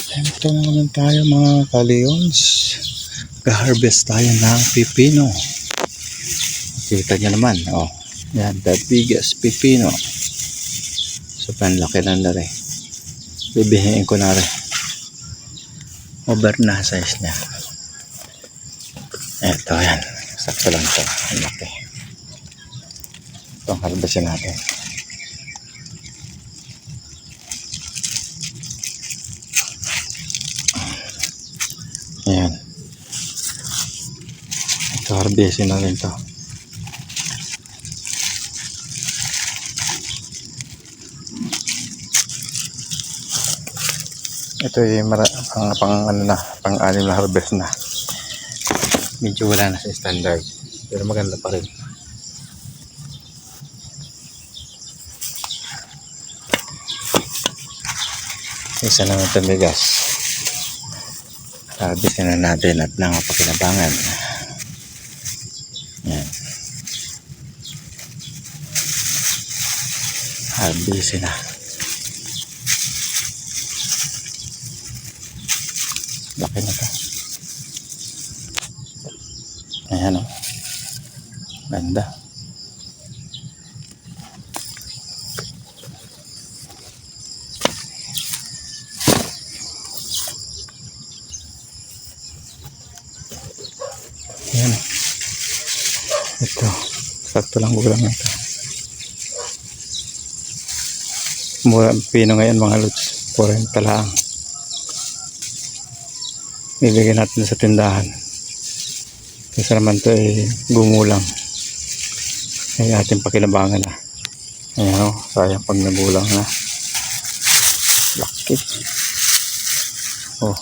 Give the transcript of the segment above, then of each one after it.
Ito na naman tayo mga ka-leons. Ga-harvest tayo ng pipino. Kita nyo naman, oh. Yan, the biggest pipino. So, panlaki na na rin. Bibihin ko na rin. Over na size niya. Ito, yan. Sakto lang ito. Ang laki. Ito ang harvestin natin. Ayan. Ito, harvestin na rin ito. Ito yung pang-anim na harvest na. Medyo wala na sa standard. Pero maganda pa rin. Isa naman ito bigas. Harvest na natin at nangapakinabangan. Yan. Harvest na. Laki na ito. Ayan o. Ganda. Ayan. Ito. Sakto lang gulang ito. Mura pino ngayon mga lods. 40 lang. Bibigyan natin sa tindahan. Kasi naman ito ay gumulang. Ay ating pakinabangan na. Ayan o. Sayang pag nagulang na. Laki. Oh.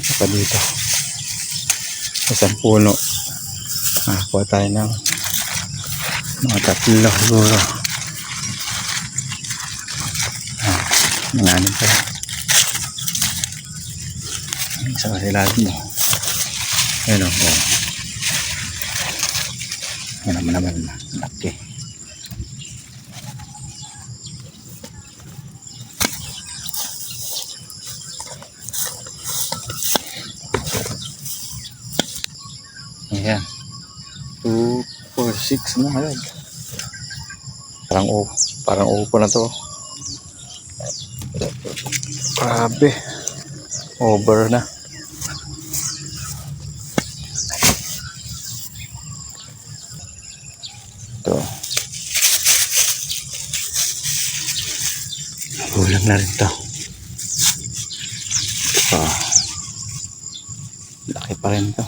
Ito pa dito. Isang puno. Nakakuha tayo ng mga 3 siguro. Nanganin pa. Isa kasi lahat mo. Ayan o. Ayan naman. Laki. Ayan. 2, 4, 6 na agad. Parang upo na to. Grabe. Over na. Ito. Ulam na rin to. Ito. Laki pa rin to.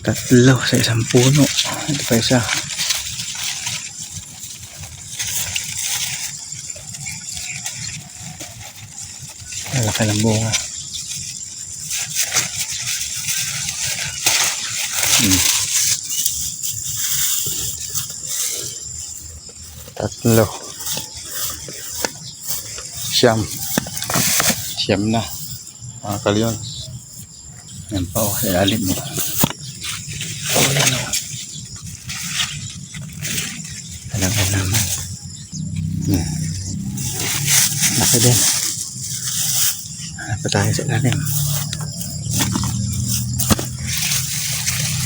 3 sa isang puno. Ito pa isa. Laki ng bunga. Tatlo. Siyam na. Mga kalyon. Yan pa o. Ilalim mo. Yan o. Alam naman. Laki din. Pa tayo sa ilalim.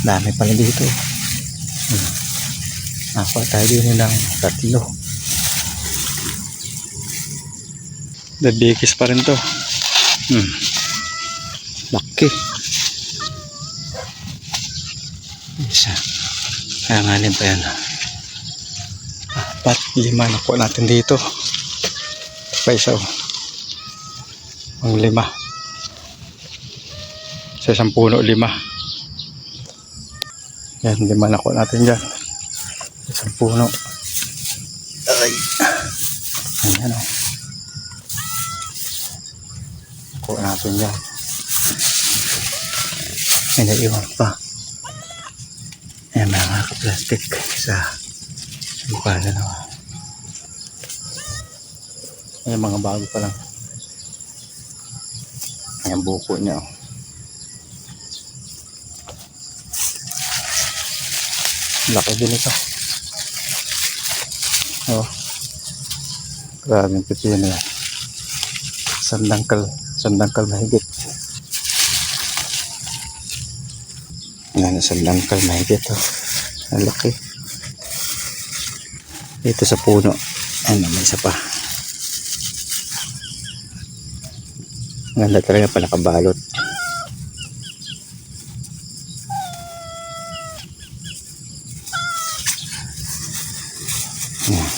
Dami pala dito. Ako tayo din ng 3. Dabikis pa rin to. Laki. Isa. Kaya ngalim pa yan. 4, 5 nakuha natin dito. Pa isa o. Ang 5 sa isang puno. 5 yan. 5 nakuha natin dyan. Isang puno. Ay. Ayan o. Nakuha natin dyan. May naiwan pa. Ayan mga ka-plastic sa bukala na. Ayan mga bago pa lang. Ayan buko niya o. Laki din ito. Oh, grabe yung pipino yan. Sandangkal mahigit. Yan, sandangkal mahigit. Oh. Ang laki. Dito sa puno. Ayun, may isa pa. Ganda talaga pa nakabalot. Yan.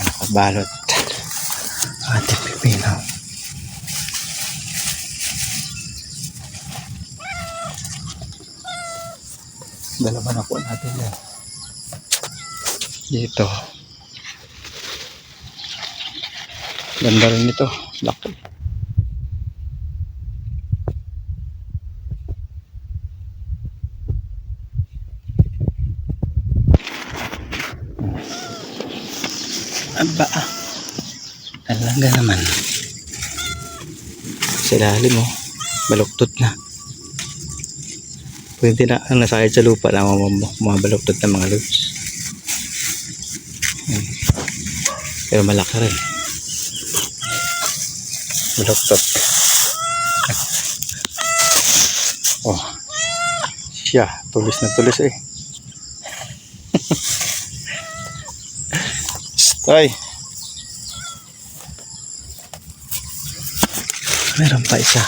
Nakabalot. Ating pipino. Dalawa na po natin yan. Dito. Ganda rin ito. Laki. Aba. Talaga naman. Sa ilalim mo. Baluktot na. Pwede na ang nasakit sa lupa na mga baluktot na mga lods. Pero malaki rin. Baluktot. Oh. Siya. Tulis na tulis eh. Stay. Meron pa isa.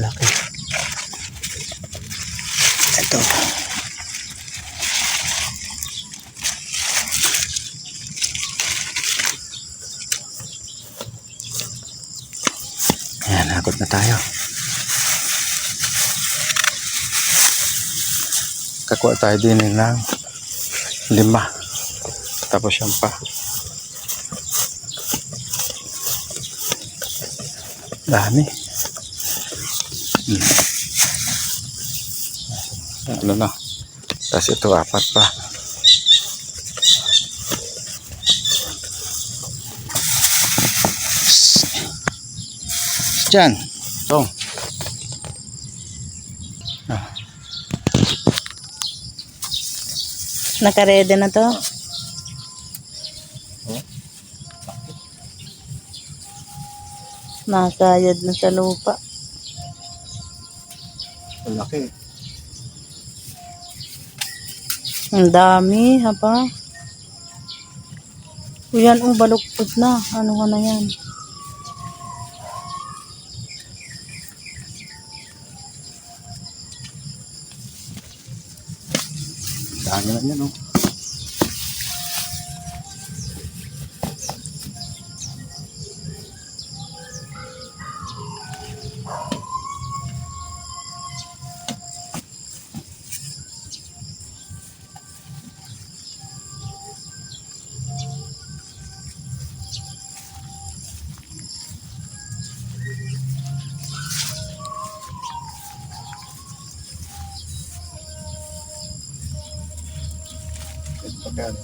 Laki. Ito. Ayan, hakot na tayo. Kakuha tayo din ng 5. Tapos yan pa. Dami. Ano na. Tapos ito 4 pa. Diyan. Ito. Nakaredy na to. Nakayad na sa lupa. Ang laki. Ang dami, hapa. Yan, baluktot na. Ano ka na yan? Dami na yan, oh. Pagkano?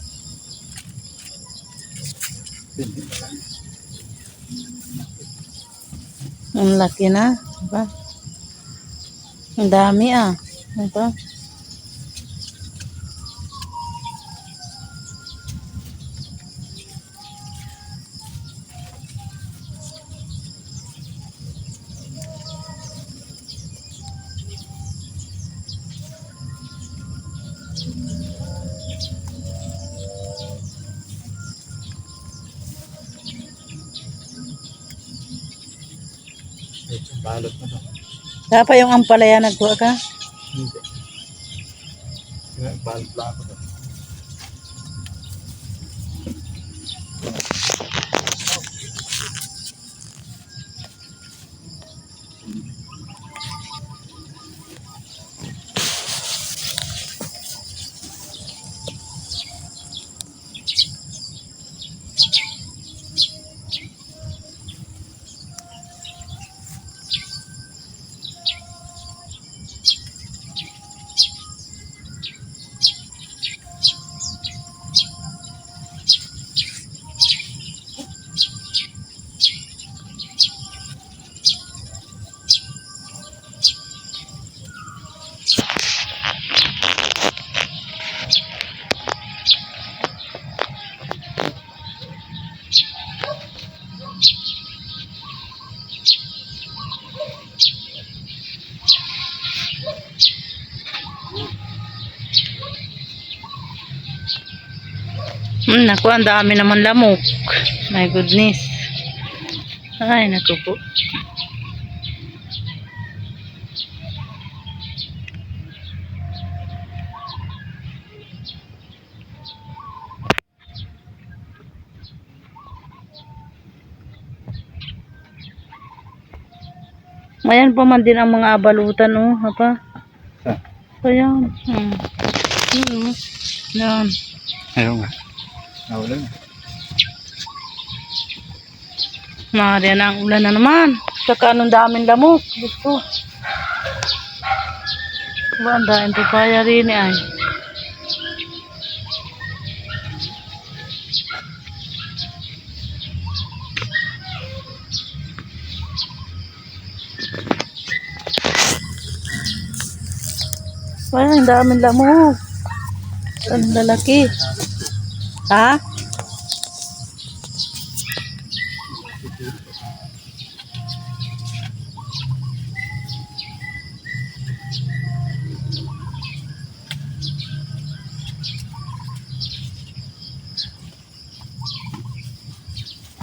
Ang laki na. Diba? Ang dami ah. Ito. Ito, balot na to. Dapat yung ampalaya nagkuha ka? Hindi. Balot lang ako to. Naku, ang dami naman lamok. My goodness. Ay, naku po. Ayan pa man din ang mga abalutan, oh. Hapa. Ah. Ayan. Yan. Ayaw nga. Nawala na. Marian ang ulan na naman. Tsaka anong daming lamok. Dito. Ba, ang daming papaya rin ay. Ay, ang daming lamok. Ang lalaki. Ha?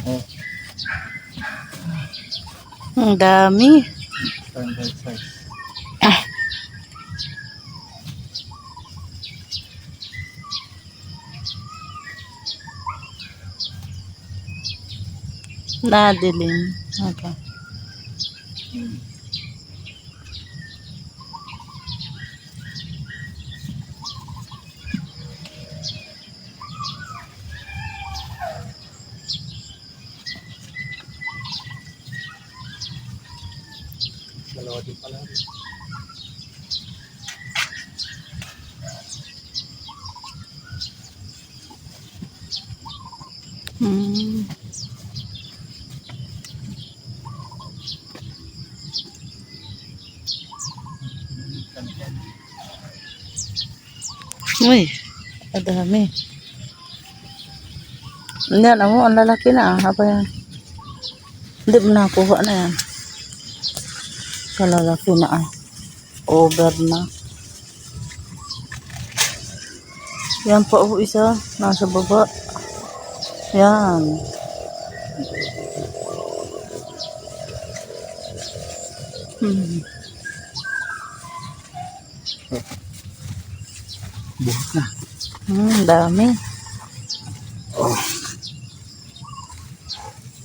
Oh, Ang dami. standard size. Nadilim. Okay. Dalawa din pala. Hmm. Uy, ang dami. Yan, ang lalaki na. Apa yan? Hindi mo nakuha na yan. Kalalaki na ay. Over na. Yan pa o isa. Nasa baba. Yan. Hmm. Buhok na. Dami.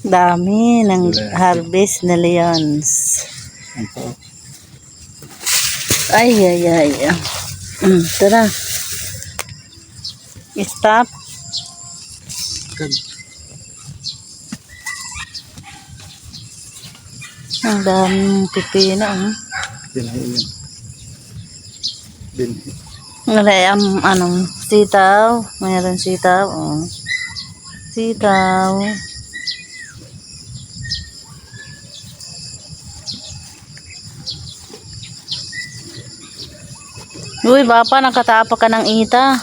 Dami ng harvest na leons. Ang po. Ay, ay, ay. Tara. Stop. Good. Ang daming pipino. Binhi yun. Binhi. Anong sitaw. Mayroon sitaw. Oh. Sitaw. Uy, bapa, nakatapa ka ng ita.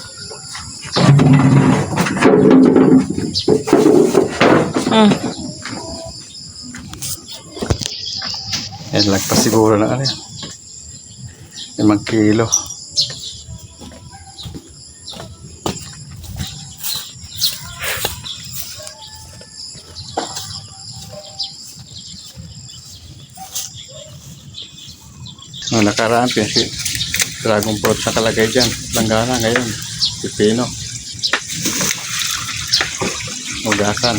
Yan, lagpas siguro na ano yan. 5 kilo. No, nakaraan kasi dragon fruit nakalagay dyan. Langgana ngayon. Pipino. Ugasan.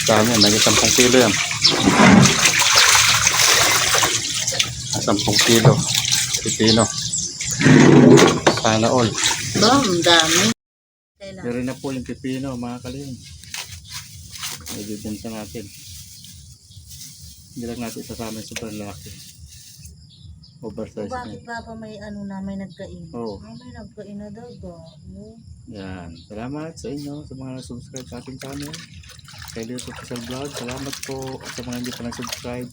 Dami yan. Naging 10 kilo yan. 10 kilo. Pipino. Sana all. Bam, dami. Pero na po yung pipino, mga kalim. Ibibenta natin. Hindi lang natin isasama yung super laki. Oversize na. Bakit papa may ano na, may nagkain? Oo. May nagkain na daw ba? Yan. Salamat sa inyo, sa mga nag-subscribe sa ating channel. Kay Lito Official Vlog. Salamat po sa mga hindi pa nag-subscribe.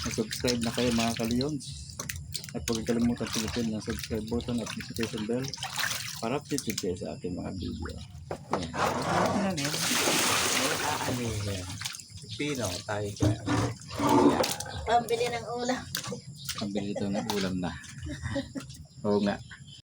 Nag-subscribe na kayo, mga kalions. At huwag kalimutan pinutin ng subscribe button at notification bell para updated kayo sa ating mga video. Yan. Pino tayo kaya. Pambili ng ulam. Pambili ito ng ulam na. Oo nga.